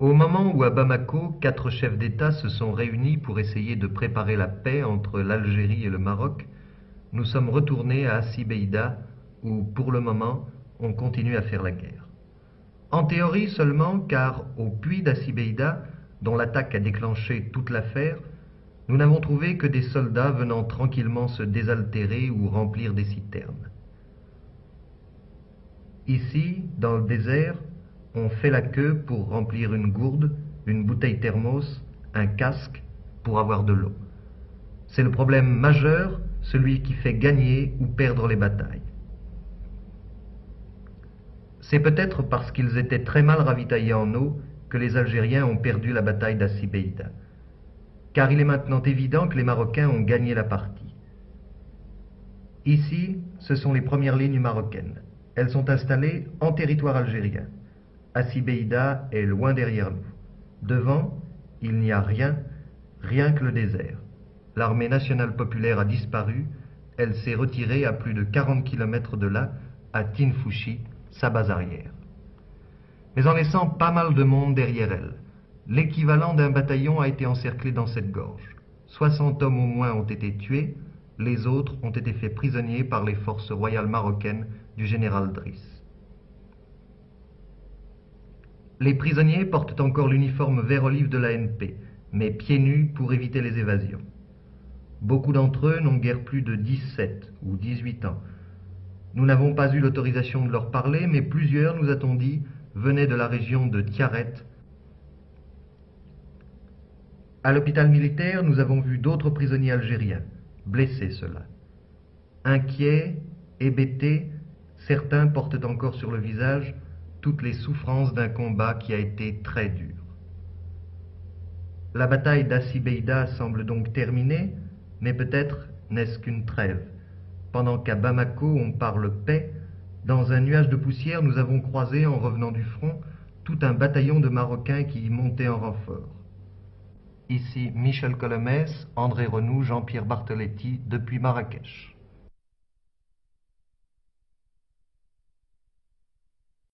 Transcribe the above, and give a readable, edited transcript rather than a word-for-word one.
Au moment où à Bamako, 4 chefs d'État se sont réunis pour essayer de préparer la paix entre l'Algérie et le Maroc, nous sommes retournés à Hassi-Beïda où, pour le moment, on continue à faire la guerre. En théorie seulement, car au puits d'Hassi-Beïda, dont l'attaque a déclenché toute l'affaire, nous n'avons trouvé que des soldats venant tranquillement se désaltérer ou remplir des citernes. Ici, dans le désert, on fait la queue pour remplir une gourde, une bouteille thermos, un casque, pour avoir de l'eau. C'est le problème majeur, celui qui fait gagner ou perdre les batailles. C'est peut-être parce qu'ils étaient très mal ravitaillés en eau que les Algériens ont perdu la bataille d'Hassi-Beïda. Car il est maintenant évident que les Marocains ont gagné la partie. Ici, ce sont les premières lignes marocaines. Elles sont installées en territoire algérien. Hassi-Beïda est loin derrière nous. Devant, il n'y a rien, rien que le désert. L'armée nationale populaire a disparu, elle s'est retirée à plus de 40 km de là, à Tinfouchi, sa base arrière. Mais en laissant pas mal de monde derrière elle. L'équivalent d'un bataillon a été encerclé dans cette gorge. 60 hommes au moins ont été tués, les autres ont été faits prisonniers par les forces royales marocaines du général Driss. Les prisonniers portent encore l'uniforme vert olive de l'ANP, mais pieds nus pour éviter les évasions. Beaucoup d'entre eux n'ont guère plus de 17 ou 18 ans. Nous n'avons pas eu l'autorisation de leur parler, mais plusieurs, nous a-t-on dit, venaient de la région de Tiaret. À l'hôpital militaire, nous avons vu d'autres prisonniers algériens, blessés ceux-là. Inquiets, hébétés, certains portent encore sur le visage toutes les souffrances d'un combat qui a été très dur. La bataille d'Hassi-Beïda semble donc terminée, mais peut-être n'est-ce qu'une trêve. Pendant qu'à Bamako on parle paix, dans un nuage de poussière nous avons croisé en revenant du front tout un bataillon de Marocains qui y montait en renfort. Ici Michel Colomès, André Renou, Jean-Pierre Bartoletti, depuis Marrakech.